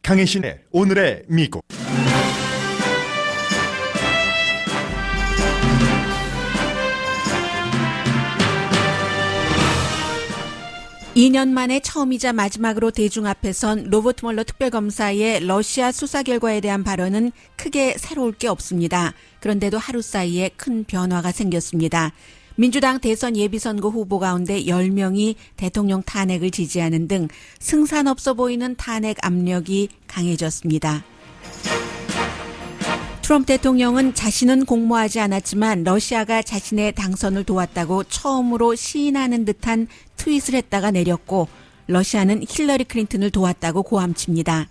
강혜신의 오늘의 미국. 2년 만에 처음이자 마지막으로 대중 앞에 선 로버트 멀러 특별검사의 러시아 수사 결과에 대한 발언은 크게 새로울 게 없습니다. 그런데도 하루 사이에 큰 변화가 생겼습니다. 민주당 대선 예비선거 후보 가운데 10명이 대통령 탄핵을 지지하는 등 승산 없어 보이는 탄핵 압력이 강해졌습니다. 트럼프 대통령은 자신은 공모하지 않았지만 러시아가 자신의 당선을 도왔다고 처음으로 시인하는 듯한 트윗을 했다가 내렸고, 러시아는 힐러리 클린턴을 도왔다고 고함칩니다.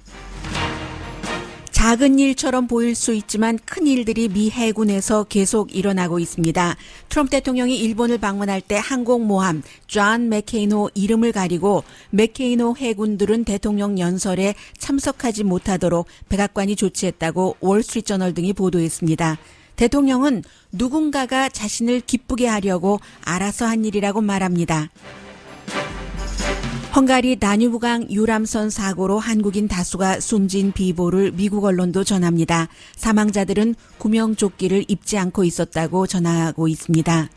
작은 일처럼 보일 수 있지만 큰 일들이 미 해군에서 계속 일어나고 있습니다. 트럼프 대통령이 일본을 방문할 때 항공모함 존 맥케이노 이름을 가리고 맥케이노 해군들은 대통령 연설에 참석하지 못하도록 백악관이 조치했다고 월스트리트저널 등이 보도했습니다. 대통령은 누군가가 자신을 기쁘게 하려고 알아서 한 일이라고 말합니다. 헝가리 다뉴브강 유람선 사고로 한국인 다수가 숨진 비보를 미국 언론도 전합니다. 사망자들은 구명조끼를 입지 않고 있었다고 전하고 있습니다.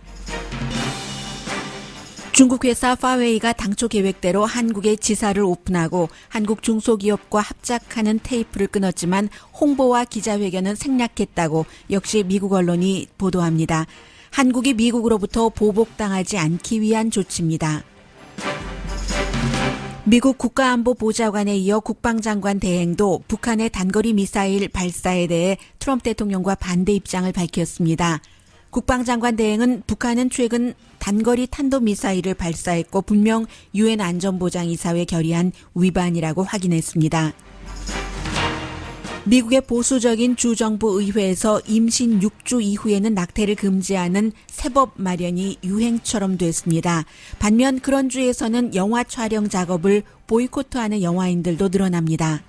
중국 회사 파웨이가 당초 계획대로 한국에 지사를 오픈하고 한국 중소기업과 합작하는 테이프를 끊었지만 홍보와 기자회견은 생략했다고 역시 미국 언론이 보도합니다. 한국이 미국으로부터 보복당하지 않기 위한 조치입니다. 미국 국가안보보좌관에 이어 국방장관 대행도 북한의 단거리 미사일 발사에 대해 트럼프 대통령과 반대 입장을 밝혔습니다. 국방장관 대행은 북한은 최근 단거리 탄도미사일을 발사했고 분명 유엔 안전보장이사회 결의안 위반이라고 확인했습니다. 미국의 보수적인 주정부 의회에서 임신 6주 이후에는 낙태를 금지하는 새법 마련이 유행처럼 됐습니다. 반면 그런 주에서는 영화 촬영 작업을 보이콧하는 영화인들도 늘어납니다.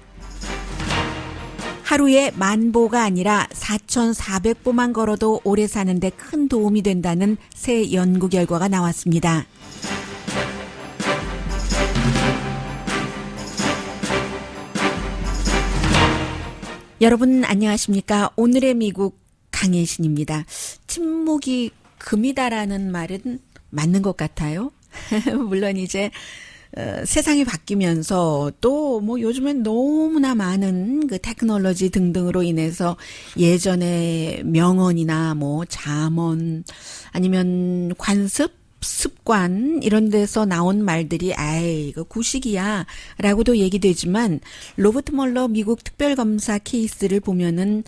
하루에 10,000보가 아니라 4,400보만 걸어도 오래 사는데 큰 도움이 된다는 새 연구 결과가 나왔습니다. 여러분 안녕하십니까? 오늘의 미국 강혜신입니다. 침묵이 금이다라는 말은 맞는 것 같아요. 물론 이제 세상이 바뀌면서 또 뭐 요즘엔 너무나 많은 그 테크놀로지 등등으로 인해서 예전에 명언이나 뭐 잠언 아니면 관습 습관 이런 데서 나온 말들이 아이 이거 구식이야 라고도 얘기되지만 로버트 멀러 미국 특별검사 케이스를 보면은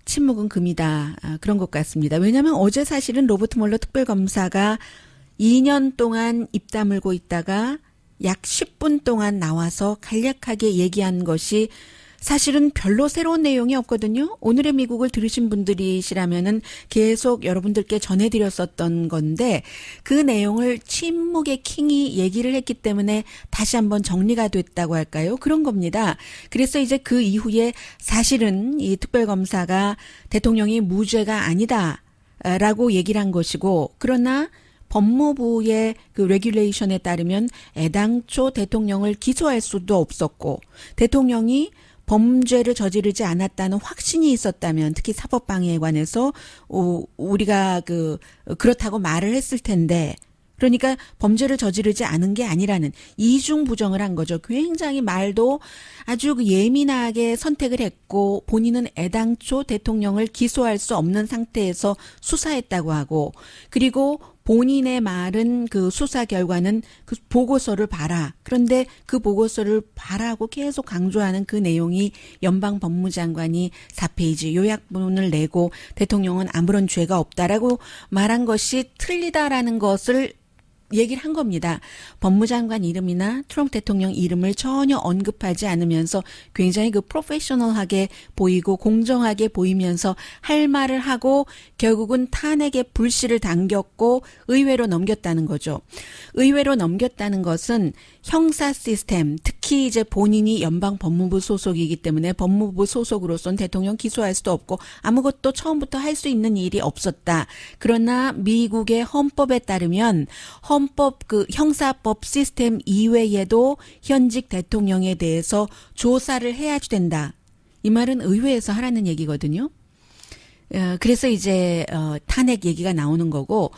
침묵은 금이다 그런 것 같습니다. 왜냐하면 어제 사실은 로버트 멀러 특별검사가 2년 동안 입 다물고 있다가 약 10분 동안 나와서 간략하게 얘기한 것이 사실은 별로 새로운 내용이 없거든요. 오늘의 미국을 들으신 분들이시라면은 계속 여러분들께 전해드렸었던 건데 그 내용을 침묵의 킹이 얘기를 했기 때문에 다시 한번 정리가 됐다고 할까요? 그런 겁니다. 그래서 이제 그 이후에 사실은 이 특별검사가 대통령이 무죄가 아니다라고 얘기를 한 것이고 그러나 법무부의 그 레귤레이션에 따르면 애당초 대통령을 기소할 수도 없었고 대통령이 범죄를 저지르지 않았다는 확신이 있었다면 특히 사법방해에 관해서 우리가 그렇다고 말을 했을 텐데 그러니까 범죄를 저지르지 않은 게 아니라는 이중 부정을 한 거죠. 굉장히 말도 아주 예민하게 선택을 했고 본인은 애당초 대통령을 기소할 수 없는 상태에서 수사했다고 하고 그리고 본인의 말은 그 수사 결과는 그 보고서를 봐라. 그런데 그 보고서를 봐라고 계속 강조하는 그 내용이 연방 법무장관이 4페이지 요약문을 내고 대통령은 아무런 죄가 없다라고 말한 것이 틀리다라는 것을 얘기를 한 겁니다. 법무장관 이름이나 트럼프 대통령 이름을 전혀 언급하지 않으면서 굉장히 그 프로페셔널하게 보이고 공정하게 보이면서 할 말을 하고 결국은 탄핵의 불씨를 당겼고 의회로 넘겼다는 거죠. 의회로 넘겼다는 것은 형사 시스템, 특히 특히 이제 본인이 연방 법무부 소속이기 때문에 법무부 소속으로선 대통령 기소할 수도 없고 아무것도 처음부터 할 수 있는 일이 없었다. 그러나 미국의 헌법에 따르면 헌법 그 형사법 시스템 이외에도 현직 대통령에 대해서 조사를 해야 된다. 이 말은 의회에서 하라는 얘기거든요. 그래서 이제 탄핵 얘기가 나오는 거고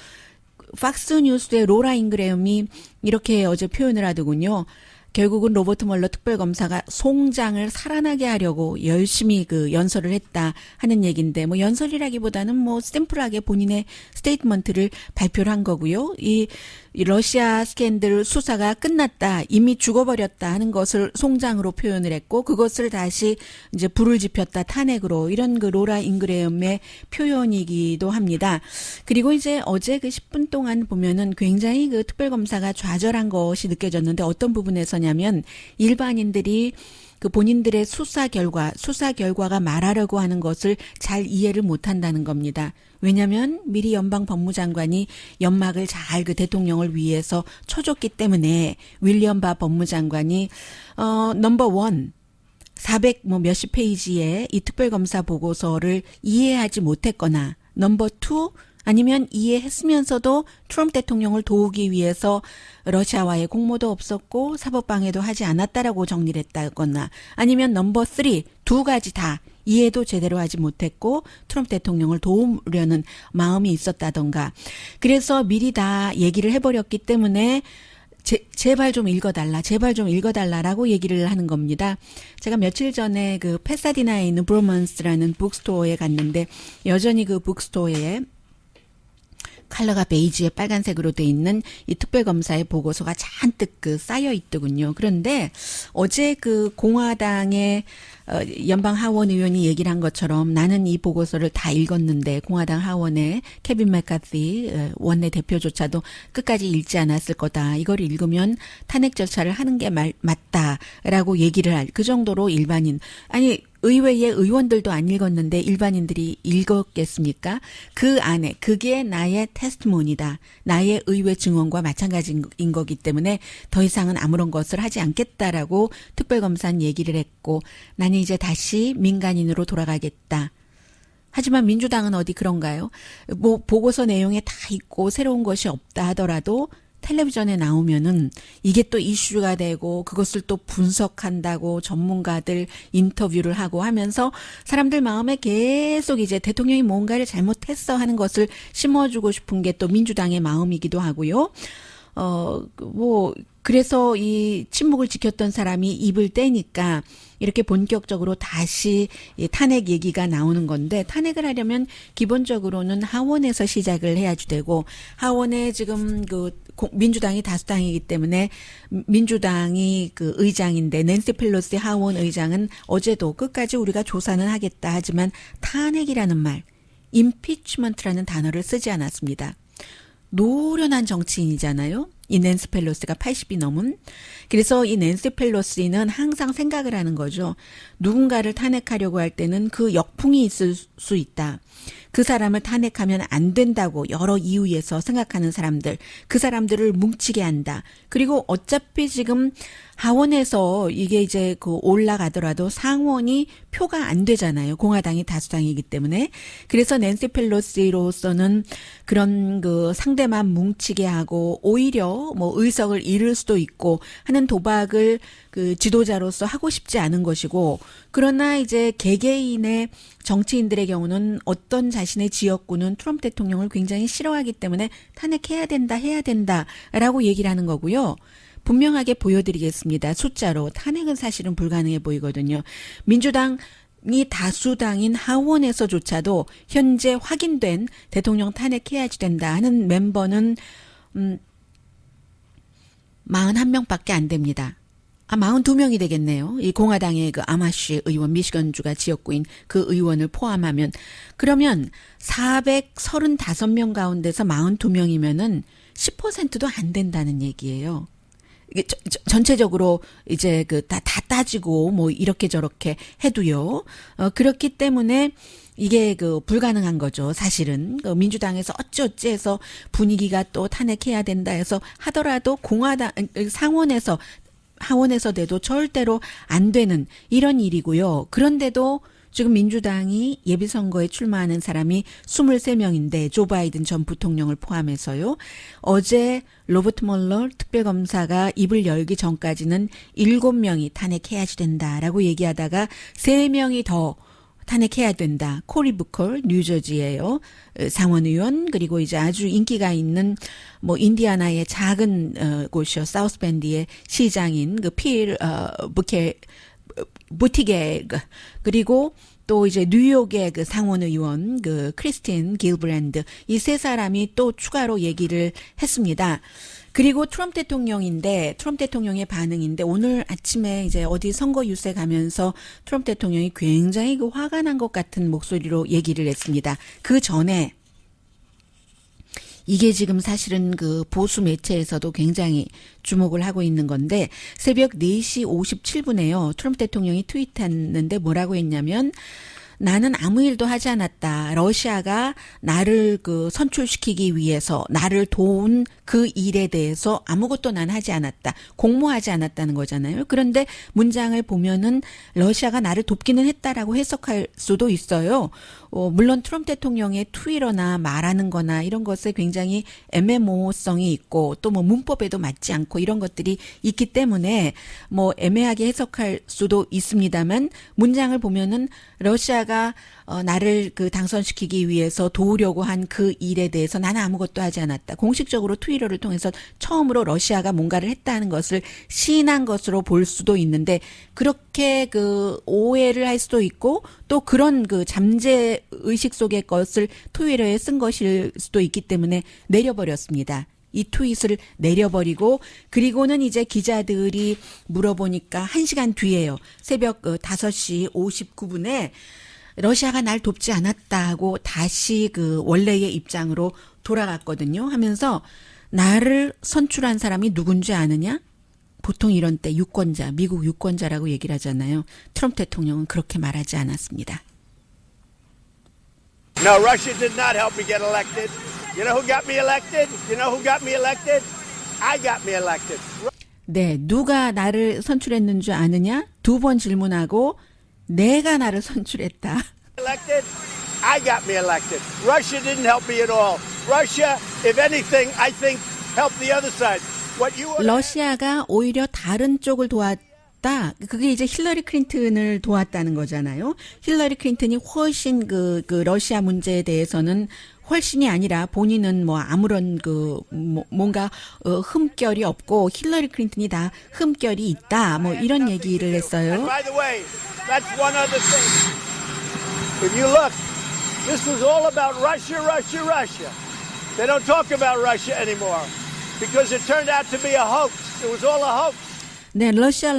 팍스 뉴스의 로라 잉그레엄이 이렇게 어제 표현을 하더군요. 결국은 로버트 멀러 특별검사가 송장을 살아나게 하려고 열심히 그 연설을 했다 하는 얘기인데 뭐 연설이라기보다는 뭐 심플하게 본인의 스테이트먼트를 발표를 한 거고요. 이 러시아 스캔들 수사가 끝났다, 이미 죽어버렸다 하는 것을 송장으로 표현을 했고 그것을 다시 이제 불을 지폈다 탄핵으로 이런 그 로라 잉그레엄의 표현이기도 합니다. 그리고 이제 어제 그 10분 동안 보면은 굉장히 그 특별검사가 좌절한 것이 느껴졌는데 어떤 부분에서냐면 일반인들이 그 본인들의 수사 결과가 말하려고 하는 것을 잘 이해를 못한다는 겁니다. 왜냐하면 미리 연방 법무장관이 연막을 잘 그 대통령을 위해서 쳐줬기 때문에 윌리엄 바 법무장관이 넘버 1 400 뭐 몇십 페이지의 이 특별검사 보고서를 이해하지 못했거나 넘버 2 아니면 이해했으면서도 트럼프 대통령을 도우기 위해서 러시아와의 공모도 없었고 사법방해도 하지 않았다라고 정리를 했다거나 아니면 넘버 3 두 가지 다 이해도 제대로 하지 못했고 트럼프 대통령을 도우려는 마음이 있었다던가 그래서 미리 다 얘기를 해버렸기 때문에 제발 좀 읽어달라라고 얘기를 하는 겁니다. 제가 며칠 전에 그 페사디나에 있는 브로먼스라는 북스토어에 갔는데 여전히 그 북스토어에 컬러가 베이지에 빨간색으로 돼 있는 이 특별검사의 보고서가 잔뜩 그 쌓여 있더군요. 그런데 어제 그 공화당의 연방 하원 의원이 얘기를 한 것처럼 나는 이 보고서를 다 읽었는데 공화당 하원의 케빈 맥카시 원내 대표조차도 끝까지 읽지 않았을 거다. 이걸 읽으면 탄핵 절차를 하는 게 맞다라고 얘기를 할 그 정도로 일반인 아니 의회의 의원들도 안 읽었는데 일반인들이 읽었겠습니까? 그 안에 그게 나의 테스트모니다. 나의 의회 증언과 마찬가지인 거기 때문에 더 이상은 아무런 것을 하지 않겠다라고 특별검사는 얘기를 했고 나는 이제 다시 민간인으로 돌아가겠다. 하지만 민주당은 어디 그런가요? 뭐 보고서 내용에 다 있고 새로운 것이 없다 하더라도 텔레비전에 나오면은 이게 또 이슈가 되고 그것을 또 분석한다고 전문가들 인터뷰를 하고 하면서 사람들 마음에 계속 이제 대통령이 뭔가를 잘못했어 하는 것을 심어주고 싶은 게 또 민주당의 마음이기도 하고요. 그래서 이 침묵을 지켰던 사람이 입을 떼니까 이렇게 본격적으로 다시 탄핵 얘기가 나오는 건데 탄핵을 하려면 기본적으로는 하원에서 시작을 해야지 되고 하원에 지금 그 민주당이 다수당이기 때문에 민주당이 그 의장인데 낸시 펠로시 하원 의장은 어제도 끝까지 우리가 조사는 하겠다 하지만 탄핵이라는 말, 임피치먼트라는 단어를 쓰지 않았습니다. 노련한 정치인이잖아요. 이 낸시 펠로시가 80이 넘은. 그래서 이 낸시 펠로시는 항상 생각을 하는 거죠. 누군가를 탄핵하려고 할 때는 그 역풍이 있을 수 있다. 그 사람을 탄핵하면 안 된다고 여러 이유에서 생각하는 사람들, 그 사람들을 뭉치게 한다. 그리고 어차피 지금 하원에서 이게 이제 그 올라가더라도 상원이 표가 안 되잖아요. 공화당이 다수당이기 때문에. 그래서 낸시 펠로시로서는 그런 그 상대만 뭉치게 하고 오히려 뭐 의석을 잃을 수도 있고 하는 도박을 그 지도자로서 하고 싶지 않은 것이고 그러나 이제 개개인의 정치인들의 경우는 어떤 자신의 지역구는 트럼프 대통령을 굉장히 싫어하기 때문에 탄핵해야 된다라고 얘기를 하는 거고요. 분명하게 보여드리겠습니다. 숫자로 탄핵은 사실은 불가능해 보이거든요. 민주당이 다수당인 하원에서조차도 현재 확인된 대통령 탄핵해야지 된다 하는 멤버는 41명밖에 안 됩니다. 42명이 되겠네요. 이 공화당의 그 아마시 의원, 미시건주가 지역구인 그 의원을 포함하면 그러면 435명 가운데서 42명이면은 10%도 안 된다는 얘기예요. 이게 전체적으로 이제 그 다 따지고 뭐 이렇게 저렇게 해도요. 그렇기 때문에 이게 그 불가능한 거죠. 사실은 그 민주당에서 어찌어찌 해서 분위기가 또 탄핵해야 된다 해서 하더라도 공화당 상원에서 하원에서 돼도 절대로 안 되는 이런 일이고요. 그런데도 지금 민주당이 예비선거에 출마하는 사람이 23명인데 조 바이든 전 부통령을 포함해서요. 어제 로버트 멀러 특별검사가 입을 열기 전까지는 7명이 탄핵해야지 된다라고 얘기하다가 3명이 더 탄핵해야 된다. 코리 부컬 뉴저지예요. 상원의원 그리고 이제 아주 인기가 있는 뭐 인디아나의 작은 곳이요. 사우스밴드의 시장인 그 필 부티게 그리고 또 이제 뉴욕의 그 상원의원 그 크리스틴 길브랜드 이 세 사람이 또 추가로 얘기를 했습니다. 그리고 트럼프 대통령인데 트럼프 대통령의 반응인데 오늘 아침에 이제 어디 선거 유세 가면서 트럼프 대통령이 굉장히 그 화가 난 것 같은 목소리로 얘기를 했습니다. 그 전에 이게 지금 사실은 그 보수 매체에서도 굉장히 주목을 하고 있는 건데 새벽 4시 57분에요. 트럼프 대통령이 트윗했는데 뭐라고 했냐면 나는 아무 일도 하지 않았다. 러시아가 나를 그 선출시키기 위해서 나를 도운 그 일에 대해서 아무것도 난 하지 않았다. 공모하지 않았다는 거잖아요. 그런데 문장을 보면은 러시아가 나를 돕기는 했다라고 해석할 수도 있어요. 물론 트럼프 대통령의 트위터나 말하는 거나 이런 것에 굉장히 애매모호성이 있고 또 뭐 문법에도 맞지 않고 이런 것들이 있기 때문에 뭐 애매하게 해석할 수도 있습니다만 문장을 보면은 러시아가 나를 그 당선시키기 위해서 도우려고 한 그 일에 대해서 나는 아무것도 하지 않았다. 공식적으로 트위터를 통해서 처음으로 러시아가 뭔가를 했다는 것을 시인한 것으로 볼 수도 있는데 그렇게 그 오해를 할 수도 있고 또 그런 그 잠재 의식 속의 것을 트위터에 쓴 것일 수도 있기 때문에 내려버렸습니다. 이 트윗을 내려버리고 그리고는 이제 기자들이 물어보니까 1시간 뒤에요. 새벽 5시 59분에 러시아가 날 돕지 않았다고 다시 그 원래의 입장으로 돌아갔거든요. 하면서 나를 선출한 사람이 누군지 아느냐? 보통 이런 때 유권자, 미국 유권자라고 얘기를 하잖아요. 트럼프 대통령은 그렇게 말하지 않았습니다. No, Russia did not help me get elected. You know who got me elected? You know who got me elected? I got me elected. 네, 누가 나를 선출했는 줄 아느냐? 2번 질문하고 내가 나를 선출했다. Elected? I got me elected. Russia didn't help me at all. Russia, if anything, I think helped the other side. What you 러시아가 오히려 다른 쪽을 도왔다. 그게 이제 힐러리 클린턴을 도왔다는 거잖아요. 힐러리 클린턴이 훨씬 그 러시아 문제에 대해서는 훨씬이 아니라 본인은 뭐 아무런 뭔가 흠결이 없고 힐러리 클린턴이 다 흠결이 있다. 뭐 이런 얘기를 And 했어요. by the way, that's one other thing. If you look, this was all about Russia, Russia, Russia. They don't talk about Russia anymore because it turned out to be a hoax. It was all a hoax. 네, 러시아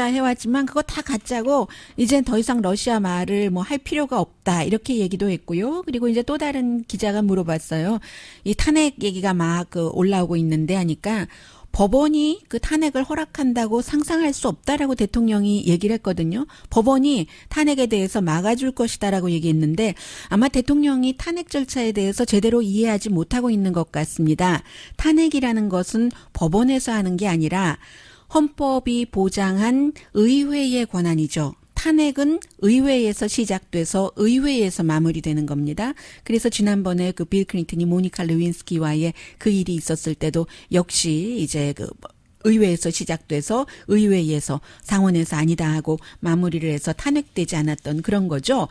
해왔지만 그거 다 가짜고 이젠 더 이상 러시아 말을 뭐 할 필요가 없다 이렇게 얘기도 했고요. 그리고 이제 또 다른 기자가 물어봤어요. 이 탄핵 얘기가 막 올라오고 있는데 하니까 법원이 그 탄핵을 허락한다고 상상할 수 없다라고 대통령이 얘기를 했거든요. 법원이 탄핵에 대해서 막아줄 것이다라고 얘기했는데 아마 대통령이 탄핵 절차에 대해서 제대로 이해하지 못하고 있는 것 같습니다. 탄핵이라는 것은 법원에서 하는 게 아니라 헌법이 보장한 의회의 권한이죠. 탄핵은 의회에서 시작돼서 의회에서 마무리되는 겁니다. 그래서 지난번에 그 빌 클린턴이 모니카 레윈스키와의 그 일이 있었을 때도 역시 이제 그 의회에서 시작돼서 의회에서 상원에서 아니다 하고 마무리를 해서 탄핵되지 않았던 그런 거죠.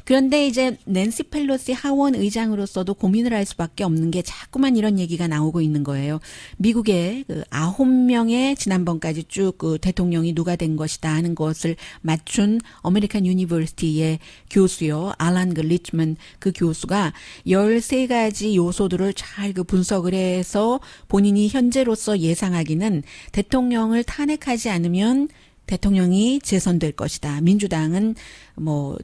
그런데 이제 낸시 펠로시 하원 의장으로서도 고민을 할 수밖에 없는 게 자꾸만 이런 얘기가 나오고 있는 거예요. 미국의 그 9명의 지난번까지 쭉 그 대통령이 누가 된 것이다 하는 것을 맞춘 어메리칸 유니버시티의 교수요. 알란 그 리치먼 그 교수가 13가지 요소들을 잘 그 분석을 해서 본인이 현재로서 예상하기는 대통령을 탄핵하지 않으면 대통령이 재선될 것이다. 민주당은 뭐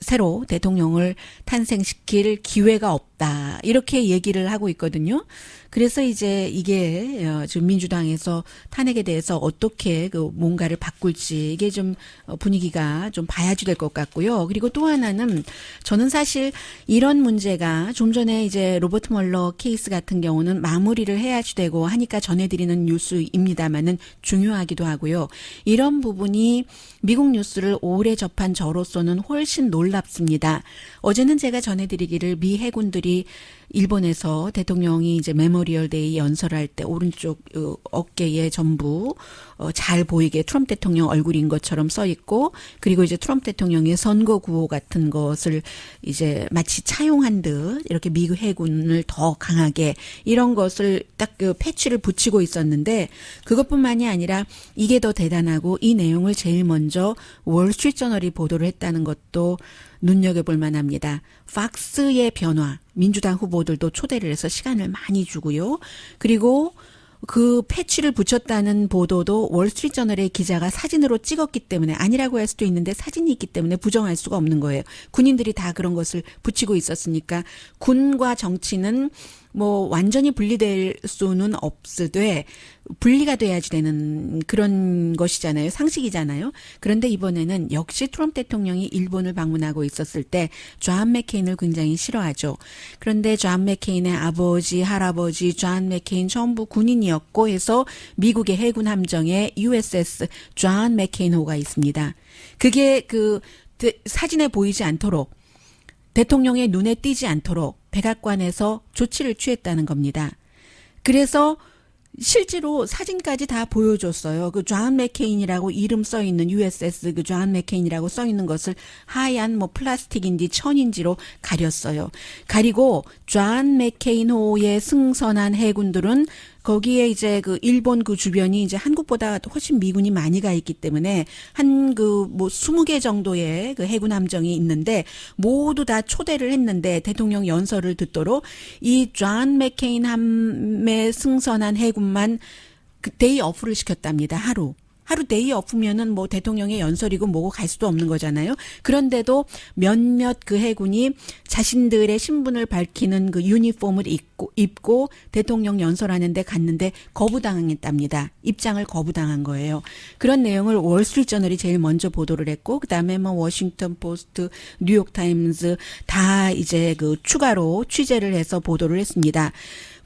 새로 대통령을 탄생시킬 기회가 없다. 없다. 이렇게 얘기를 하고 있거든요. 그래서 이제 이게 지금 민주당에서 탄핵에 대해서 어떻게 그 뭔가를 바꿀지 이게 좀 분위기가 좀 봐야지 될 것 같고요. 그리고 또 하나는 저는 사실 이런 문제가 좀 전에 이제 로버트 멀러 케이스 같은 경우는 마무리를 해야지 되고 하니까 전해드리는 뉴스입니다만은 중요하기도 하고요. 이런 부분이 미국 뉴스를 오래 접한 저로서는 훨씬 놀랍습니다. 어제는 제가 전해드리기를 미 해군들이 일본에서 대통령이 이제 메모리얼 데이 연설할 때 오른쪽 어깨에 전부 잘 보이게 트럼프 대통령 얼굴인 것처럼 써 있고 그리고 이제 트럼프 대통령의 선거 구호 같은 것을 이제 마치 차용한 듯 이렇게 미국 해군을 더 강하게 이런 것을 딱 그 패치를 붙이고 있었는데 그것뿐만이 아니라 이게 더 대단하고 이 내용을 제일 먼저 월스트리트저널이 보도를 했다는 것도 눈여겨볼 만합니다. 팍스의 변화, 민주당 후보들도 초대를 해서 시간을 많이 주고요. 그리고 그 패치를 붙였다는 보도도 월스트리트저널의 기자가 사진으로 찍었기 때문에 아니라고 할 수도 있는데 사진이 있기 때문에 부정할 수가 없는 거예요. 군인들이 다 그런 것을 붙이고 있었으니까 군과 정치는 뭐 완전히 분리될 수는 없으되 분리가 돼야지 되는 그런 것이잖아요. 상식이잖아요. 그런데 이번에는 역시 트럼프 대통령이 일본을 방문하고 있었을 때 존 맥케인을 굉장히 싫어하죠. 그런데 존 맥케인의 아버지, 할아버지, 존 맥케인 전부 군인이었고 해서 미국의 해군 함정에 USS 존 맥케인호가 있습니다. 그게 그 사진에 보이지 않도록 대통령의 눈에 띄지 않도록 백악관에서 조치를 취했다는 겁니다. 그래서 실제로 사진까지 다 보여줬어요. 그 존 맥케인이라고 이름 써 있는 USS 그 존 맥케인이라고 써 있는 것을 하얀 뭐 플라스틱인지 천인지로 가렸어요. 가리고 존 맥케인호에 승선한 해군들은 거기에 이제 그 일본 그 주변이 이제 한국보다 훨씬 미군이 많이 가 있기 때문에 한 그 뭐 20개 정도의 그 해군 함정이 있는데 모두 다 초대를 했는데 대통령 연설을 듣도록 이 존 맥케인 함에 승선한 해군만 그 데이 어프를 시켰답니다. 하루 데이 어프면은 뭐 대통령의 연설이고 뭐고 갈 수도 없는 거잖아요. 그런데도 몇몇 그 해군이 자신들의 신분을 밝히는 그 유니폼을 입고 대통령 연설하는데 갔는데 거부당했답니다. 입장을 거부당한 거예요. 그런 내용을 월스트리트저널이 제일 먼저 보도를 했고 그다음에 뭐 워싱턴 포스트, 뉴욕 타임즈 다 이제 그 추가로 취재를 해서 보도를 했습니다.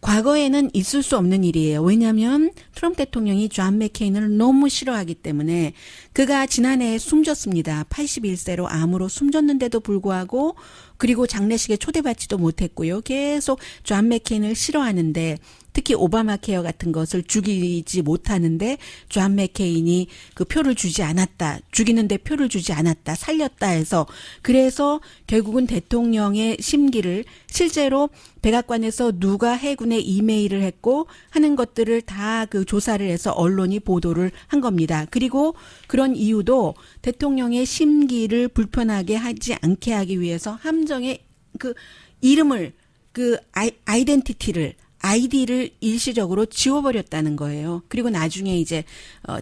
과거에는 있을 수 없는 일이에요. 왜냐하면 트럼프 대통령이 존 맥케인을 너무 싫어하기 때문에 그가 지난해에 숨졌습니다. 81세로 암으로 숨졌는데도 불구하고 그리고 장례식에 초대받지도 못했고요. 계속 존 맥케인을 싫어하는데 특히 오바마 케어 같은 것을 죽이지 못하는데 존 맥케인이 그 표를 주지 않았다. 죽이는데 표를 주지 않았다. 살렸다 해서 그래서 결국은 대통령의 심기를 실제로 백악관에서 누가 해군에 이메일을 했고 하는 것들을 다 그 조사를 해서 언론이 보도를 한 겁니다. 그리고 그런 이유도 대통령의 심기를 불편하게 하지 않게 하기 위해서 함정의 그 이름을 그 아이덴티티를 아이디를 일시적으로 지워버렸다는 거예요. 그리고 나중에 이제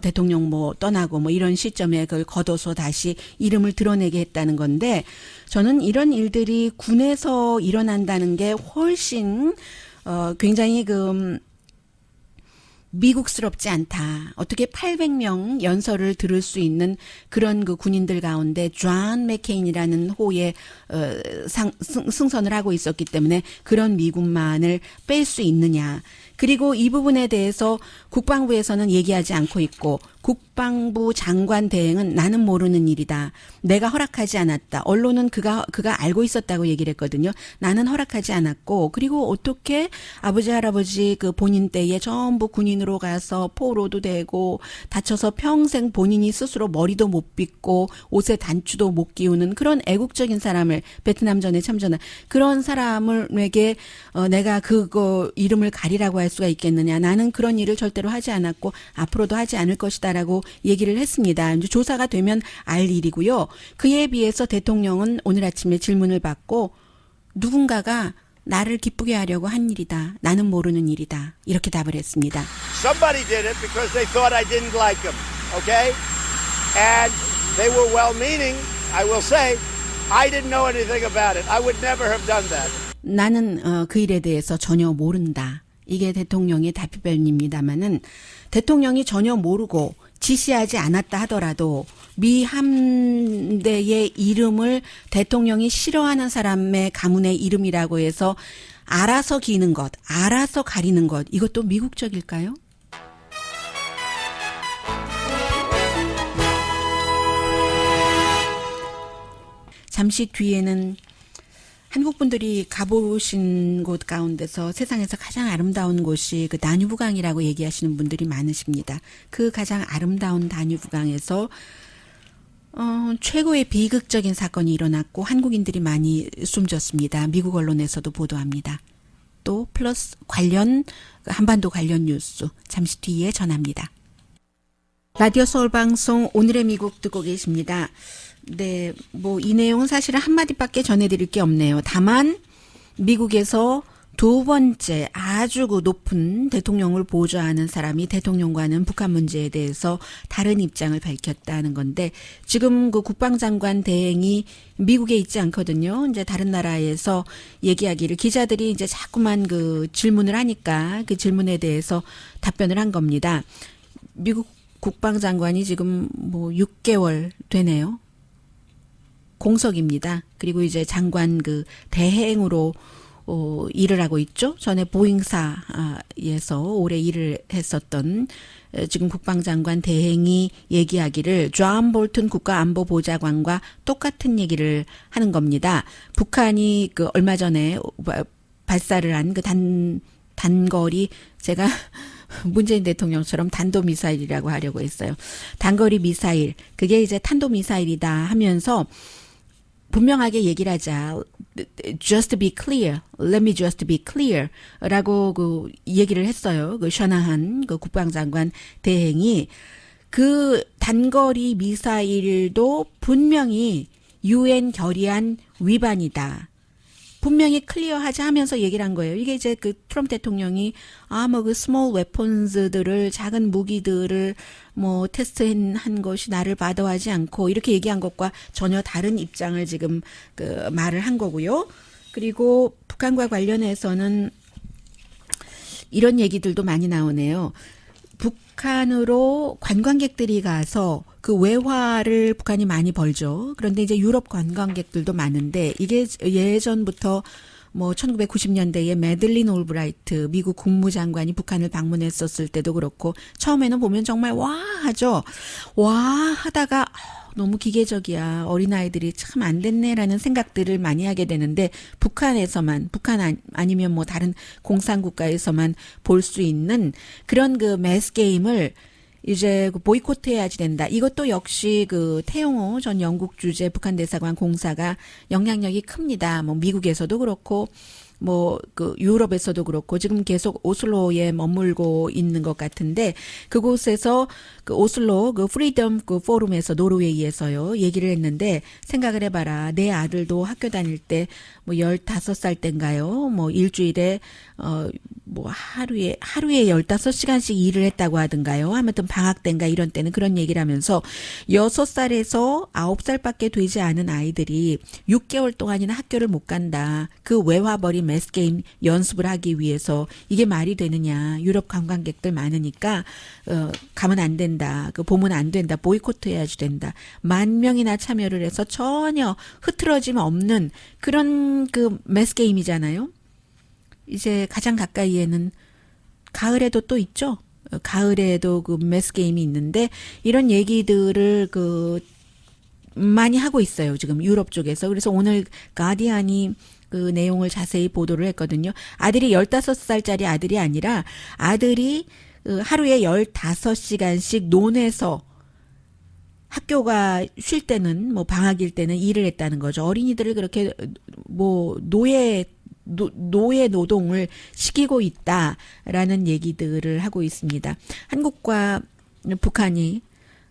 대통령 뭐 떠나고 뭐 이런 시점에 그걸 걷어서 다시 이름을 드러내게 했다는 건데 저는 이런 일들이 군에서 일어난다는 게 훨씬 굉장히 그 미국스럽지 않다. 어떻게 800명 연설을 들을 수 있는 그런 그 군인들 가운데 존 맥케인이라는 호에 승선을 하고 있었기 때문에 그런 미군만을 뺄 수 있느냐. 그리고 이 부분에 대해서 국방부에서는 얘기하지 않고 있고 국방부 장관 대행은 나는 모르는 일이다. 내가 허락하지 않았다. 언론은 그가 알고 있었다고 얘기를 했거든요. 나는 허락하지 않았고 그리고 어떻게 아버지 할아버지 그 본인 때에 전부 군인으로 가서 포로도 되고 다쳐서 평생 본인이 스스로 머리도 못 빗고 옷에 단추도 못 끼우는 그런 애국적인 사람을 베트남전에 참전한 그런 사람에게 내가 그거 이름을 가리라고 할 수가 있겠느냐. 나는 그런 일을 절대로 하지 않았고 앞으로도 하지 않을 것이다라고 얘기를 했습니다. 이제 조사가 되면 알 일이고요. 그에 비해서 대통령은 오늘 아침에 질문을 받고 누군가가 나를 기쁘게 하려고 한 일이다. 나는 모르는 일이다. 이렇게 답을 했습니다. Somebody did it because they thought I didn't like them. Okay? And they were well-meaning. I will say, I didn't know anything about it. I would never have done that. 나는 그 일에 대해서 전혀 모른다. 이게 대통령의 답변입니다마는 대통령이 전혀 모르고 지시하지 않았다 하더라도 미 함대의 이름을 대통령이 싫어하는 사람의 가문의 이름이라고 해서 알아서 기는 것, 알아서 가리는 것, 이것도 미국적일까요? 잠시 뒤에는 한국 분들이 가보신 곳 가운데서 세상에서 가장 아름다운 곳이 그 다뉴브강이라고 얘기하시는 분들이 많으십니다. 그 가장 아름다운 다뉴브강에서 최고의 비극적인 사건이 일어났고 한국인들이 많이 숨졌습니다. 미국 언론에서도 보도합니다. 또 플러스 한반도 관련 뉴스 잠시 뒤에 전합니다. 라디오 서울 방송 오늘의 미국 듣고 계십니다. 네, 뭐 이 내용은 사실은 한마디밖에 전해드릴 게 없네요. 다만 미국에서 두 번째 아주 그 높은 대통령을 보좌하는 사람이 대통령과는 북한 문제에 대해서 다른 입장을 밝혔다는 건데 지금 그 국방장관 대행이 미국에 있지 않거든요. 이제 다른 나라에서 얘기하기를 기자들이 이제 자꾸만 그 질문을 하니까 그 질문에 대해서 답변을 한 겁니다. 미국 국방장관이 지금 뭐 6개월 되네요. 공석입니다. 그리고 이제 장관 그 대행으로 일을 하고 있죠. 전에 보잉사에서 오래 일을 했었던 지금 국방장관 대행이 얘기하기를 존 볼튼 국가안보보좌관과 똑같은 얘기를 하는 겁니다. 북한이 그 얼마 전에 발사를 한 그 단거리 제가 문재인 대통령처럼 단도미사일이라고 하려고 했어요. 단거리 미사일 그게 이제 탄도미사일이다 하면서 분명하게 얘기를 하자. Just be clear. Let me just be clear. 라고 그 얘기를 했어요. 그 셔나한 그 국방장관 대행이 그 단거리 미사일도 분명히 UN 결의안 위반이다. 분명히 클리어하자 하면서 얘기를 한 거예요. 이게 이제 그 트럼프 대통령이 뭐 그 스몰 웨폰즈들을 작은 무기들을 뭐 테스트한 것이 나를 바더하지 않고 이렇게 얘기한 것과 전혀 다른 입장을 지금 그 말을 한 거고요. 그리고 북한과 관련해서는 이런 얘기들도 많이 나오네요. 북한으로 관광객들이 가서 그 외화를 북한이 많이 벌죠. 그런데 이제 유럽 관광객들도 많은데 이게 예전부터 뭐 1990년대에 매들린 올브라이트 미국 국무장관이 북한을 방문했었을 때도 그렇고 처음에는 보면 정말 와 하죠. 와 하다가 너무 기계적이야. 어린아이들이 참 안 됐네라는 생각들을 많이 하게 되는데 북한에서만 북한 아니면 뭐 다른 공산국가에서만 볼 수 있는 그런 그 매스 게임을 이제 보이콧 해야지 된다. 이것도 역시 그 태용호 전 영국 주재 북한 대사관 공사가 영향력이 큽니다. 뭐 미국에서도 그렇고 뭐 그 유럽에서도 그렇고 지금 계속 오슬로에 머물고 있는 것 같은데 그곳에서 그 오슬로 그 프리덤 그 포럼에서 노르웨이에서요 얘기를 했는데 생각을 해봐라. 내 아들도 학교 다닐 때 뭐 15살 땐가요? 뭐 일주일에 뭐 하루에 15시간씩 일을 했다고 하던가요? 아무튼 방학 때인가 이런 때는 그런 얘기를 하면서 6살에서 9살밖에 되지 않은 아이들이 6개월 동안이나 학교를 못 간다. 그 외화버린 매스게임 연습을 하기 위해서 이게 말이 되느냐. 유럽 관광객들 많으니까 가면 안 된다. 그 보면 안 된다. 보이콧 해야지 된다. 10,000명이나 참여를 해서 전혀 흐트러짐 없는 그런 그 매스게임이잖아요. 이제 가장 가까이에는 가을에도 또 있죠. 가을에도 그 매스 게임이 있는데 이런 얘기들을 그 많이 하고 있어요. 지금 유럽 쪽에서. 그래서 오늘 가디언이 그 내용을 자세히 보도를 했거든요. 아들이 15살짜리 아들이 아니라 아들이 하루에 15시간씩 논에서 학교가 쉴 때는 뭐 방학일 때는 일을 했다는 거죠. 어린이들을 그렇게 뭐 노예 노동을 시키고 있다라는 얘기들을 하고 있습니다. 한국과 북한이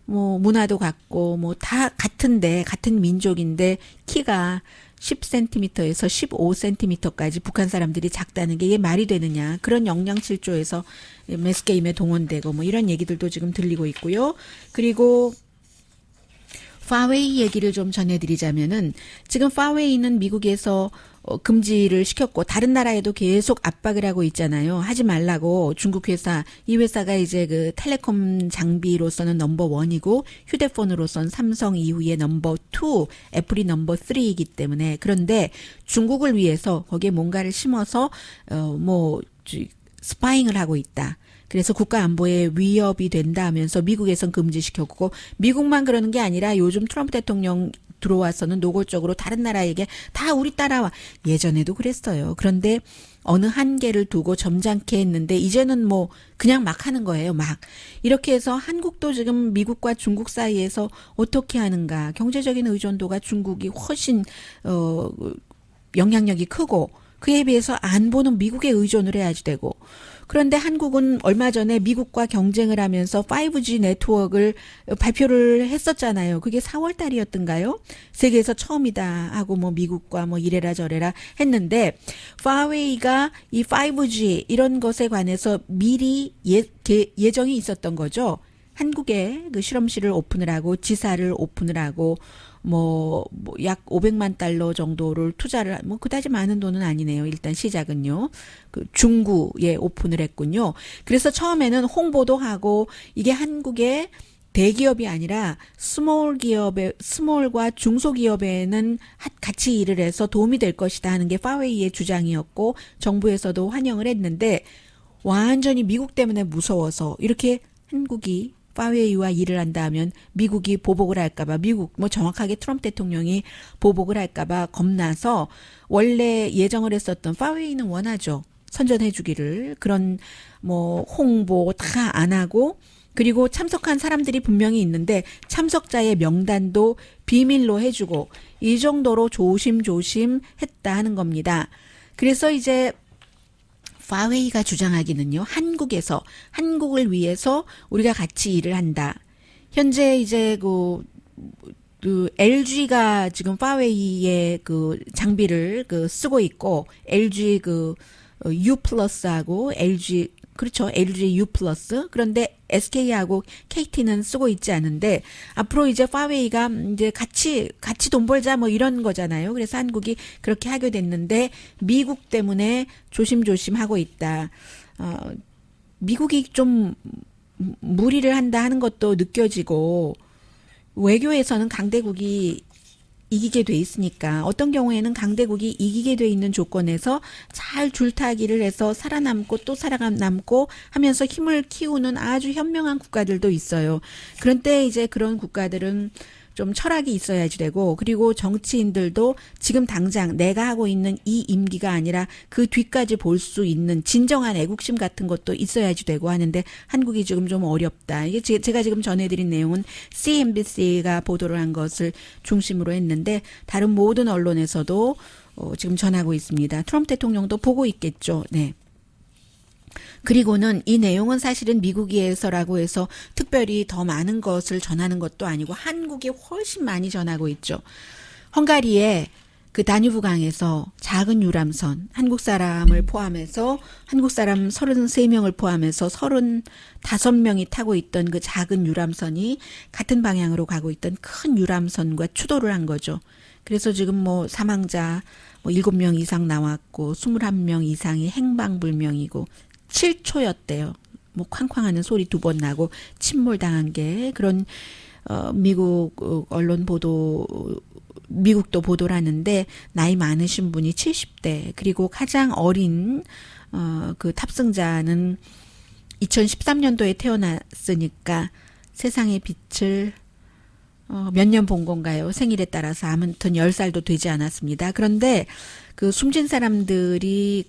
뭐 문화도 같고 뭐 다 같은데 같은 민족인데 키가 10cm에서 15cm까지 북한 사람들이 작다는 게 이게 말이 되느냐. 그런 영양실조에서 매스게임에 동원되고 뭐 이런 얘기들도 지금 들리고 있고요. 그리고 파웨이 얘기를 좀 전해드리자면은 지금 파웨이는 미국에서 금지를 시켰고 다른 나라에도 계속 압박을 하고 있잖아요. 하지 말라고 중국 회사, 이 회사가 이제 그 텔레콤 장비로서는 넘버 1이고 휴대폰으로서는 삼성 이후에 넘버 2, 애플이 넘버 3이기 때문에 그런데 중국을 위해서 거기에 뭔가를 심어서 스파잉을 하고 있다. 그래서 국가 안보에 위협이 된다 하면서 미국에선 금지시켰고 미국만 그러는 게 아니라 요즘 트럼프 대통령 들어와서는 노골적으로 다른 나라에게 다 우리 따라와. 예전에도 그랬어요. 그런데 어느 한계를 두고 점잖게 했는데 이제는 뭐 그냥 막 하는 거예요. 막. 이렇게 해서 한국도 지금 미국과 중국 사이에서 어떻게 하는가. 경제적인 의존도가 중국이 훨씬 영향력이 크고 그에 비해서 안보는 미국에 의존을 해야지 되고 그런데 한국은 얼마 전에 미국과 경쟁을 하면서 5G 네트워크를 발표를 했었잖아요. 그게 4월 달이었던가요? 세계에서 처음이다 하고 뭐 미국과 뭐 이래라 저래라 했는데 파웨이가 이 5G 이런 것에 관해서 미리 예정이 있었던 거죠. 한국에 그 실험실을 오픈을 하고 지사를 오픈을 하고 약 500만 달러 정도를 투자를, 그다지 많은 돈은 아니네요. 일단 시작은요. 그 중구에 오픈을 했군요. 그래서 처음에는 홍보도 하고 이게 한국의 대기업이 아니라 스몰과 중소기업에는 같이 일을 해서 도움이 될 것이다 하는 게 파웨이의 주장이었고 정부에서도 환영을 했는데 완전히 미국 때문에 무서워서 이렇게 한국이 파웨이와 일을 한다 하면 미국이 보복을 할까봐 정확하게 트럼프 대통령이 보복을 할까봐 겁나서 원래 예정을 했었던 파웨이는 원하죠. 선전해 주기를 그런 홍보 다 안 하고 그리고 참석한 사람들이 분명히 있는데 참석자의 명단도 비밀로 해주고 이 정도로 조심조심 했다 하는 겁니다. 그래서 이제 파웨이가 주장하기는요. 한국을 위해서 우리가 같이 일을 한다. 현재 이제 그 LG가 지금 파웨이의 그 장비를 쓰고 있고 LG U 플러스하고 LG 그렇죠. LG U 플러스. 그런데 SK하고 KT는 쓰고 있지 않은데 앞으로 이제 파웨이가 이제 같이 돈 벌자 이런 거잖아요. 그래서 한국이 그렇게 하게 됐는데 미국 때문에 조심조심 하고 있다. 미국이 좀 무리를 한다 하는 것도 느껴지고 외교에서는 강대국이 이기게 돼 있으니까 어떤 경우에는 강대국이 이기게 돼 있는 조건에서 잘 줄타기를 해서 살아남고 또 살아남고 하면서 힘을 키우는 아주 현명한 국가들도 있어요. 그런데 이제 그런 국가들은 좀 철학이 있어야지 되고 그리고 정치인들도 지금 당장 내가 하고 있는 이 임기가 아니라 그 뒤까지 볼 수 있는 진정한 애국심 같은 것도 있어야지 되고 하는데 한국이 지금 좀 어렵다. 이게 제가 지금 전해드린 내용은 CNBC가 보도를 한 것을 중심으로 했는데 다른 모든 언론에서도 지금 전하고 있습니다. 트럼프 대통령도 보고 있겠죠. 네. 그리고는 이 내용은 사실은 미국에서라고 해서 특별히 더 많은 것을 전하는 것도 아니고 한국이 훨씬 많이 전하고 있죠. 헝가리에 그 다뉴브 강에서 작은 유람선 한국 사람을 포함해서 한국 사람 33명을 포함해서 35명이 타고 있던 그 작은 유람선이 같은 방향으로 가고 있던 큰 유람선과 추돌을 한 거죠. 그래서 지금 사망자 7명 이상 나왔고 21명 이상이 행방불명이고 7초였대요. 쾅쾅하는 소리 2번 나고 침몰당한 게 그런 미국 언론 보도 미국도 보도를 하는데 나이 많으신 분이 70대 그리고 가장 어린 그 탑승자는 2013년도에 태어났으니까 세상의 빛을 몇 년 본 건가요? 생일에 따라서 아무튼 10살도 되지 않았습니다. 그런데 그 숨진 사람들이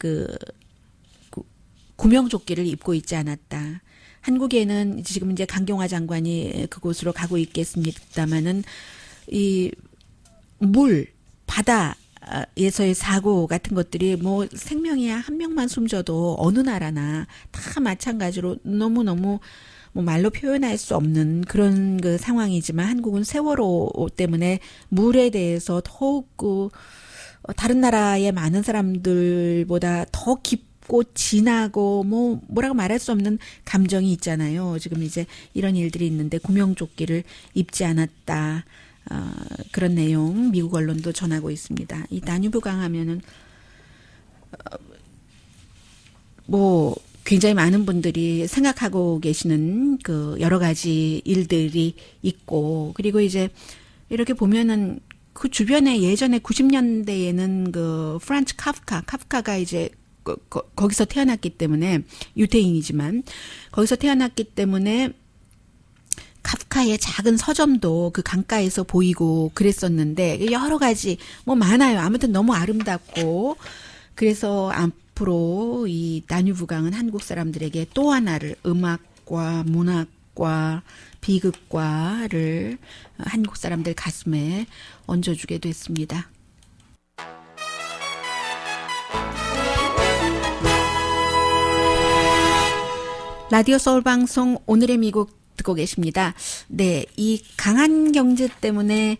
구명조끼를 입고 있지 않았다. 한국에는 지금 이제 강경화 장관이 그곳으로 가고 있겠습니다만은 이 바다에서의 사고 같은 것들이 생명이야 한 명만 숨져도 어느 나라나 다 마찬가지로 너무너무 말로 표현할 수 없는 그런 그 상황이지만 한국은 세월호 때문에 물에 대해서 더욱 다른 나라의 많은 사람들보다 더 깊고 진하고 뭐라고 말할 수 없는 감정이 있잖아요. 지금 이제 이런 일들이 있는데 구명조끼를 입지 않았다. 그런 내용 미국 언론도 전하고 있습니다. 이 다뉴브강 하면은 뭐 굉장히 많은 분들이 생각하고 계시는 그 여러 가지 일들이 있고, 그리고 이제 이렇게 보면은 그 주변에 예전에 90년대에는 그 프란츠 카프카가 이제 거기서 태어났기 때문에, 유태인이지만 거기서 태어났기 때문에 카프카의 작은 서점도 그 강가에서 보이고 그랬었는데, 여러 가지 뭐 많아요. 아무튼 너무 아름답고, 그래서 앞으로 이 다뉴브강은 한국 사람들에게 또 하나를, 음악과 문학과 비극과를 한국 사람들 가슴에 얹어주게 됐습니다. 라디오 서울 방송 오늘의 미국 듣고 계십니다. 네, 이 강한 경제 때문에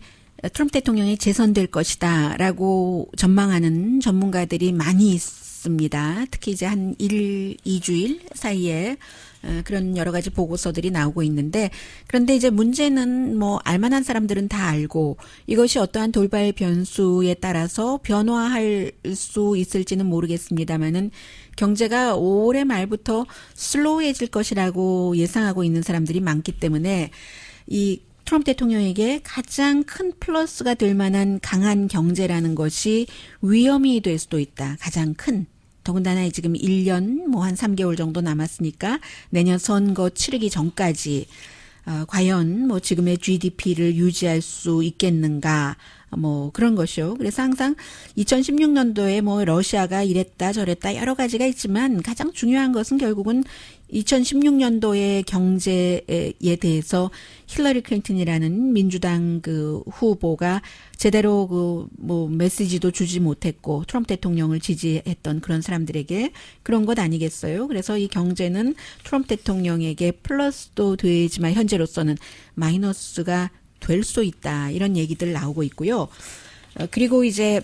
트럼프 대통령이 재선될 것이다라고 전망하는 전문가들이 많이 있습니다. 특히 이제 한 2주일 사이에 그런 여러 가지 보고서들이 나오고 있는데, 그런데 이제 문제는 뭐 알만한 사람들은 다 알고, 이것이 어떠한 돌발 변수에 따라서 변화할 수 있을지는 모르겠습니다만은 경제가 올해 말부터 슬로우해질 것이라고 예상하고 있는 사람들이 많기 때문에 이 트럼프 대통령에게 가장 큰 플러스가 될 만한 강한 경제라는 것이 위험이 될 수도 있다. 가장 큰. 더군다나 지금 1년 뭐 한 3개월 정도 남았으니까 내년 선거 치르기 전까지 과연 뭐 지금의 GDP를 유지할 수 있겠는가, 뭐 그런 것이요. 그래서 항상 2016년도에 뭐 러시아가 이랬다 저랬다 여러 가지가 있지만 가장 중요한 것은 결국은 2016년도의 경제에 대해서 힐러리 클린턴이라는 민주당 그 후보가 제대로 그 뭐 메시지도 주지 못했고 트럼프 대통령을 지지했던 그런 사람들에게 그런 것 아니겠어요? 그래서 이 경제는 트럼프 대통령에게 플러스도 되지만 현재로서는 마이너스가 될 수 있다. 이런 얘기들 나오고 있고요. 그리고 이제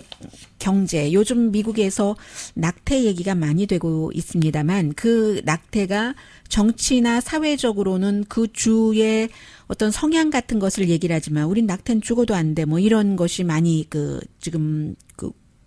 경제, 요즘 미국에서 낙태 얘기가 많이 되고 있습니다만 그 낙태가 정치나 사회적으로는 그 주의 어떤 성향 같은 것을 얘기를 하지만 우린 낙태는 죽어도 안 돼. 뭐 이런 것이 많이 지금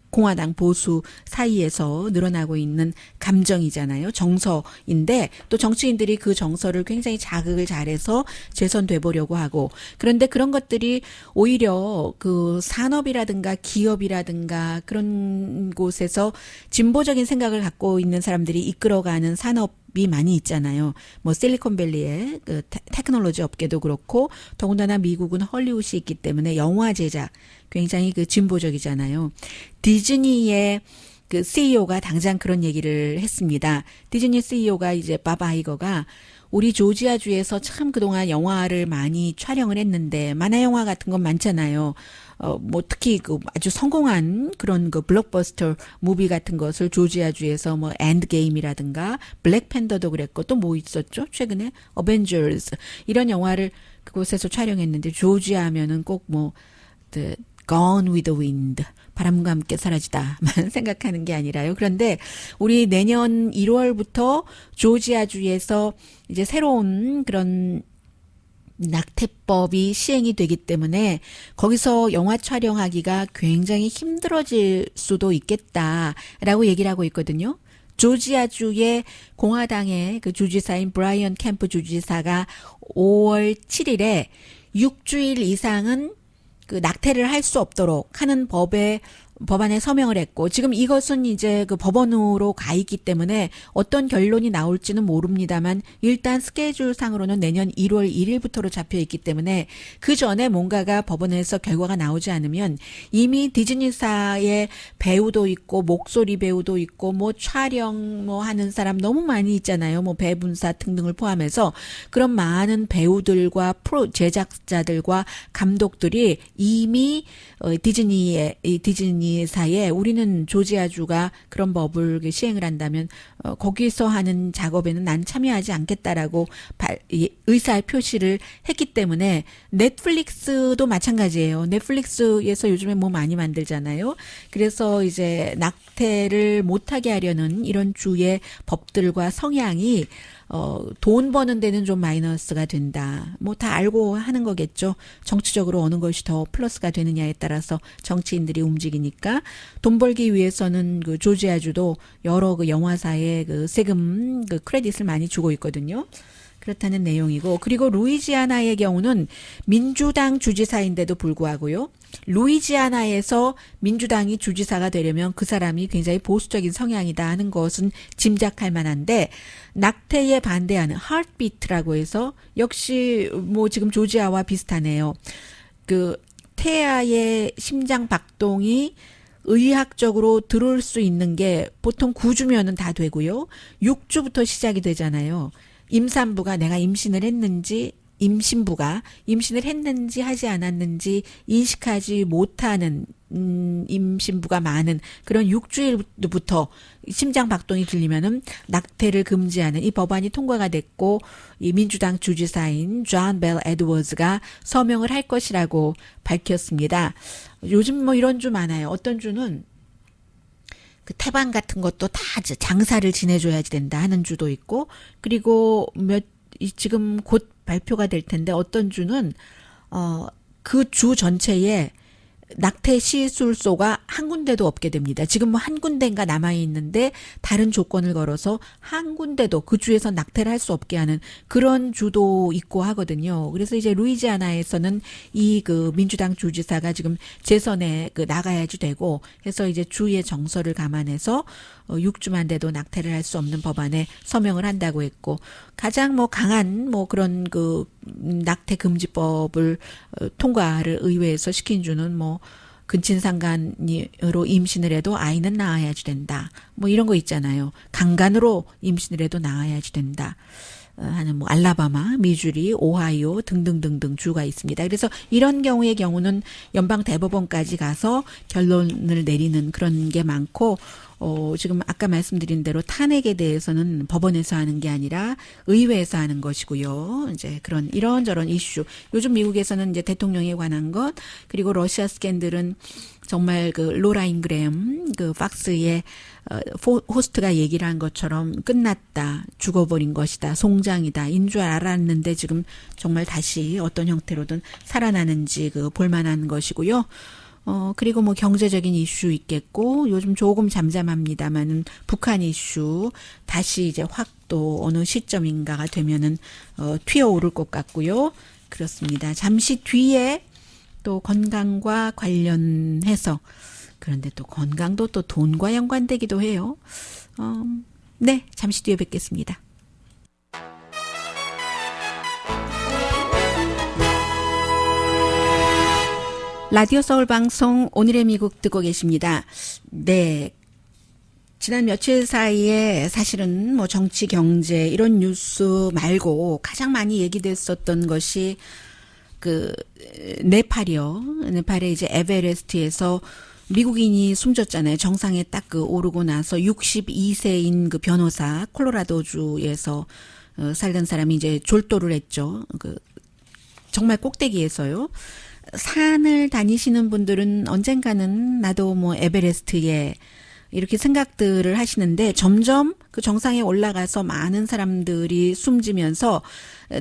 공화당 보수 사이에서 늘어나고 있는 감정이잖아요. 정서인데 또 정치인들이 그 정서를 굉장히 자극을 잘해서 재선돼 보려고 하고, 그런데 그런 것들이 오히려 그 산업이라든가 기업이라든가 그런 곳에서 진보적인 생각을 갖고 있는 사람들이 이끌어가는 산업이 많이 있잖아요. 뭐 실리콘밸리의 그 테크놀로지 업계도 그렇고, 더군다나 미국은 헐리우드이 있기 때문에 영화 제작 굉장히 그 진보적이잖아요. 디즈니의 그 CEO가 당장 그런 얘기를 했습니다. 디즈니 CEO가 이제 밥 아이거가 우리 조지아주에서 참 그동안 영화를 많이 촬영을 했는데 만화 영화 같은 건 많잖아요. 뭐 특히 그 아주 성공한 그런 그 블록버스터 무비 같은 것을 조지아주에서 뭐 엔드게임이라든가 블랙팬더도 그랬고 또 뭐 있었죠? 최근에 어벤져스 이런 영화를 그곳에서 촬영했는데 조지아 하면은 꼭 뭐 Gone with the Wind, 바람과 함께 사라지다만 생각하는 게 아니라요. 그런데 우리 내년 1월부터 조지아주에서 이제 새로운 그런 낙태법이 시행이 되기 때문에 거기서 영화 촬영하기가 굉장히 힘들어질 수도 있겠다라고 얘기를 하고 있거든요. 조지아주의 공화당의 그 주지사인 브라이언 캠프 주지사가 5월 7일에 6주일 이상은 그 낙태를 할 수 없도록 하는 법안에 서명을 했고, 지금 이것은 이제 그 법원으로 가 있기 때문에 어떤 결론이 나올지는 모릅니다만 일단 스케줄 상으로는 내년 1월 1일부터로 잡혀 있기 때문에 그 전에 뭔가가 법원에서 결과가 나오지 않으면 이미 디즈니사의 배우도 있고 목소리 배우도 있고 뭐 촬영 뭐 하는 사람 너무 많이 있잖아요. 뭐 배분사 등등을 포함해서 그런 많은 배우들과 프로 제작자들과 감독들이 이미 디즈니사에 우리는 조지아주가 그런 법을 시행을 한다면 거기서 하는 작업에는 난 참여하지 않겠다라고 의사 표시를 했기 때문에 넷플릭스도 마찬가지예요. 넷플릭스에서 요즘에 뭐 많이 만들잖아요. 그래서 이제 낙태를 못하게 하려는 이런 주의 법들과 성향이 돈 버는 데는 좀 마이너스가 된다. 뭐 다 알고 하는 거겠죠. 정치적으로 어느 것이 더 플러스가 되느냐에 따라서 정치인들이 움직이니까 돈 벌기 위해서는 그 조지아주도 여러 그 영화사에 그 세금 그 크레딧을 많이 주고 있거든요. 그렇다는 내용이고, 그리고 루이지아나의 경우는 민주당 주지사인데도 불구하고요. 루이지아나에서 민주당이 주지사가 되려면 그 사람이 굉장히 보수적인 성향이다 하는 것은 짐작할 만한데, 낙태에 반대하는 하트비트라고 해서 역시 뭐 지금 조지아와 비슷하네요. 그 태아의 심장 박동이 의학적으로 들어올 수 있는 게 보통 9주면은 다 되고요. 6주부터 시작이 되잖아요. 임산부가 내가 임신을 했는지, 임신부가 임신을 했는지 하지 않았는지 인식하지 못하는 임신부가 많은 그런 6주일부터 심장 박동이 들리면은 낙태를 금지하는 이 법안이 통과가 됐고, 이 민주당 주지사인 존 벨 에드워즈가 서명을 할 것이라고 밝혔습니다. 요즘 뭐 이런 주 많아요. 어떤 주는 그 태반 같은 것도 다 장사를 지내줘야지 된다 하는 주도 있고, 그리고 지금 곧 발표가 될 텐데 어떤 주는 그 주 전체에 낙태 시술소가 한 군데도 없게 됩니다. 지금 뭐 한 군데인가 남아 있는데 다른 조건을 걸어서 한 군데도 그 주에서 낙태를 할 수 없게 하는 그런 주도 있고 하거든요. 그래서 이제 루이지아나에서는 이 그 민주당 주지사가 지금 재선에 그 나가야지 되고 해서 이제 주의 정서를 감안해서 6주만 돼도 낙태를 할 수 없는 법안에 서명을 한다고 했고, 가장 뭐 강한 뭐 그런 그 낙태 금지법을 통과를 의회에서 시킨 주는 뭐 근친상간으로 임신을 해도 아이는 낳아야지 된다. 뭐 이런 거 있잖아요. 강간으로 임신을 해도 낳아야지 된다. 하는 뭐 알라바마, 미주리, 오하이오 등등등등 주가 있습니다. 그래서 이런 경우는 연방 대법원까지 가서 결론을 내리는 그런 게 많고, 지금 아까 말씀드린 대로 탄핵에 대해서는 법원에서 하는 게 아니라 의회에서 하는 것이고요. 이제 그런 이런저런 이슈. 요즘 미국에서는 이제 대통령에 관한 것, 그리고 러시아 스캔들은 정말 그 로라 잉그램 그 팍스의 호스트가 얘기를 한 것처럼 끝났다, 죽어버린 것이다, 송장이다 인 줄 알았는데 지금 정말 다시 어떤 형태로든 살아나는지 그 볼만한 것이고요. 그리고 뭐 경제적인 이슈 있겠고, 요즘 조금 잠잠합니다만은 북한 이슈 다시 이제 확 또 어느 시점인가가 되면은 튀어오를 것 같고요. 그렇습니다. 잠시 뒤에 또 건강과 관련해서, 그런데 또 건강도 또 돈과 연관되기도 해요. 네, 잠시 뒤에 뵙겠습니다. 라디오 서울 방송 오늘의 미국 듣고 계십니다. 네. 지난 며칠 사이에 사실은 뭐 정치, 경제 이런 뉴스 말고 가장 많이 얘기됐었던 것이 그 네팔이요. 네팔의 이제 에베레스트에서 미국인이 숨졌잖아요. 정상에 딱 그 오르고 나서 62세인 그 변호사, 콜로라도주에서 살던 사람이 이제 졸도를 했죠. 그 정말 꼭대기에서요. 산을 다니시는 분들은 언젠가는 나도 뭐 에베레스트에 이렇게 생각들을 하시는데, 점점 그 정상에 올라가서 많은 사람들이 숨지면서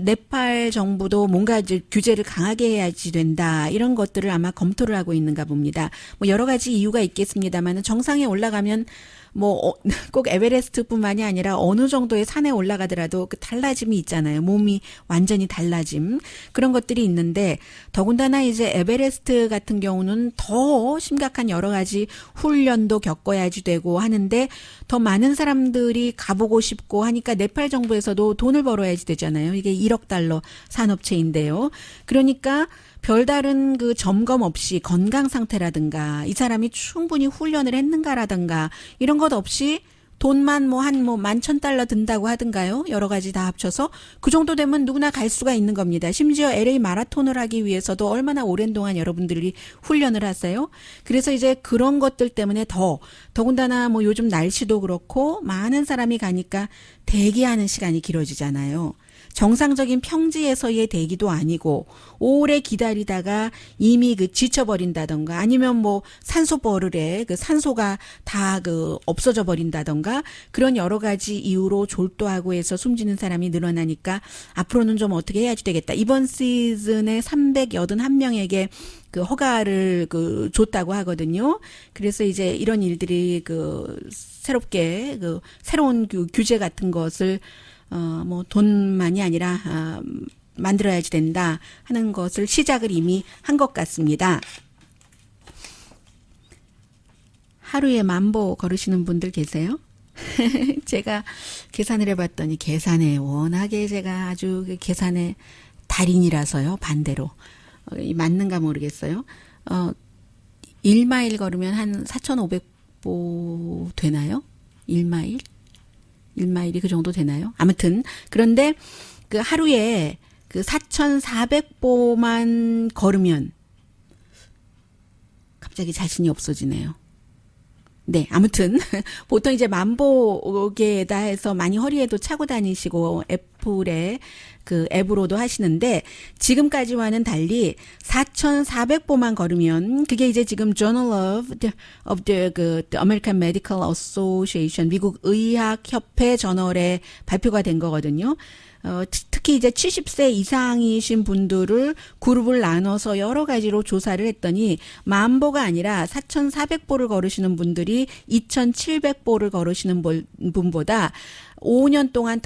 네팔 정부도 뭔가 이제 규제를 강하게 해야지 된다, 이런 것들을 아마 검토를 하고 있는가 봅니다. 뭐 여러 가지 이유가 있겠습니다만 정상에 올라가면 뭐 꼭 에베레스트뿐만이 아니라 어느 정도의 산에 올라가더라도 그 달라짐이 있잖아요. 몸이 완전히 달라짐, 그런 것들이 있는데, 더군다나 이제 에베레스트 같은 경우는 더 심각한 여러 가지 훈련도 겪어야지 되고 하는데, 더 많은 사람들이 가보고 싶고 하니까 네팔 정부에서도 돈을 벌어야지 되잖아요. 이게 1억 달러 산업체인데요. 그러니까 별다른 그 점검 없이 건강 상태라든가 이 사람이 충분히 훈련을 했는가라든가 이런 것 없이 돈만 뭐 한 뭐 11,000달러 든다고 하든가요. 여러 가지 다 합쳐서 그 정도 되면 누구나 갈 수가 있는 겁니다. 심지어 LA 마라톤을 하기 위해서도 얼마나 오랜 동안 여러분들이 훈련을 하세요. 그래서 이제 그런 것들 때문에 더군다나 뭐 요즘 날씨도 그렇고 많은 사람이 가니까 대기하는 시간이 길어지잖아요. 정상적인 평지에서의 대기도 아니고 오래 기다리다가 이미 그 지쳐버린다던가 아니면 뭐 산소버릇에 그 산소가 다 그 없어져 버린다던가 그런 여러 가지 이유로 졸도하고 해서 숨지는 사람이 늘어나니까 앞으로는 좀 어떻게 해야지 되겠다. 이번 시즌에 381명에게 그 허가를 그 줬다고 하거든요. 그래서 이제 이런 일들이 그 새롭게 그 새로운 규제 같은 것을 뭐 돈만이 아니라 만들어야지 된다 하는 것을 시작을 이미 한 것 같습니다. 하루에 10,000보 걸으시는 분들 계세요? 제가 계산을 해봤더니 계산에 워낙에 제가 아주 계산의 달인이라서요. 반대로. 맞는가 모르겠어요. 1마일 걸으면 한 4,500보 되나요? 1마일? 1마일이 그 정도 되나요? 아무튼 그런데 그 하루에 그 4,400보만 걸으면 갑자기 자신이 없어지네요. 네, 아무튼 보통 이제 10,000보에다 해서 많이 허리에도 차고 다니시고 애플의 그 앱으로도 하시는데 지금까지와는 달리 4,400보만 걸으면 그게 이제 지금 Journal of the American Medical Association 미국 의학 협회 저널에 발표가 된 거거든요. 특히 이제 70세 이상이신 분들을 그룹을 나눠서 여러 가지로 조사를 했더니 10,000보가 아니라 4,400보를 걸으시는 분들이 2,700보를 걸으시는 분보다 5년 동안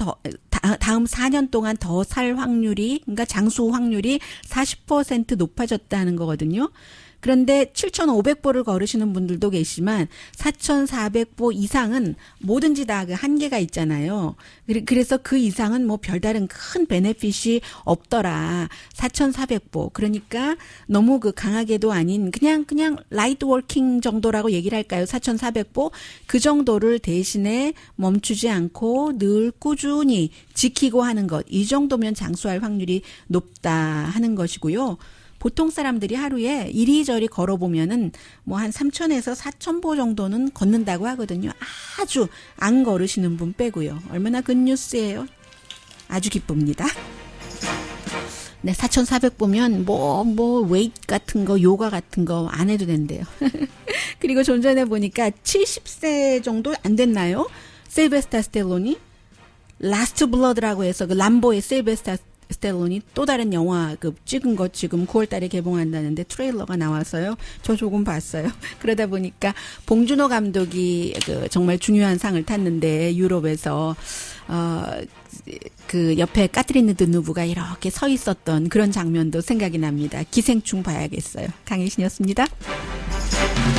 다음 4년 동안 더 살 확률이, 그러니까 장수 확률이 40% 높아졌다는 거거든요. 그런데 7,500보를 걸으시는 분들도 계시지만 4,400보 이상은 뭐든지 다 그 한계가 있잖아요. 그래서 그 이상은 뭐 별다른 큰 베네핏이 없더라. 4,400보. 그러니까 너무 그 강하게도 아닌 그냥 라이트 워킹 정도라고 얘기를 할까요? 4,400보. 그 정도를 대신에 멈추지 않고 늘 꾸준히 지키고 하는 것. 이 정도면 장수할 확률이 높다 하는 것이고요. 보통 사람들이 하루에 이리저리 걸어보면은 뭐 한 3,000에서 4,000보 정도는 걷는다고 하거든요. 아주 안 걸으시는 분 빼고요. 얼마나 굿뉴스예요. 아주 기쁩니다. 네, 4,400보면 웨이트 같은 거, 요가 같은 거 안 해도 된대요. 그리고 좀 전에 보니까 70세 정도 안 됐나요? 실베스타 스텔론이 라스트 블러드라고 해서 그 람보의 실베스타 스텔론이 또 다른 영화 찍은 거 지금 9월 달에 개봉한다는데 트레일러가 나와서요. 저 조금 봤어요. 그러다 보니까 봉준호 감독이 정말 중요한 상을 탔는데 유럽에서 그 옆에 까트리느 드누브가 이렇게 서 있었던 그런 장면도 생각이 납니다. 기생충 봐야겠어요. 강혜신이었습니다.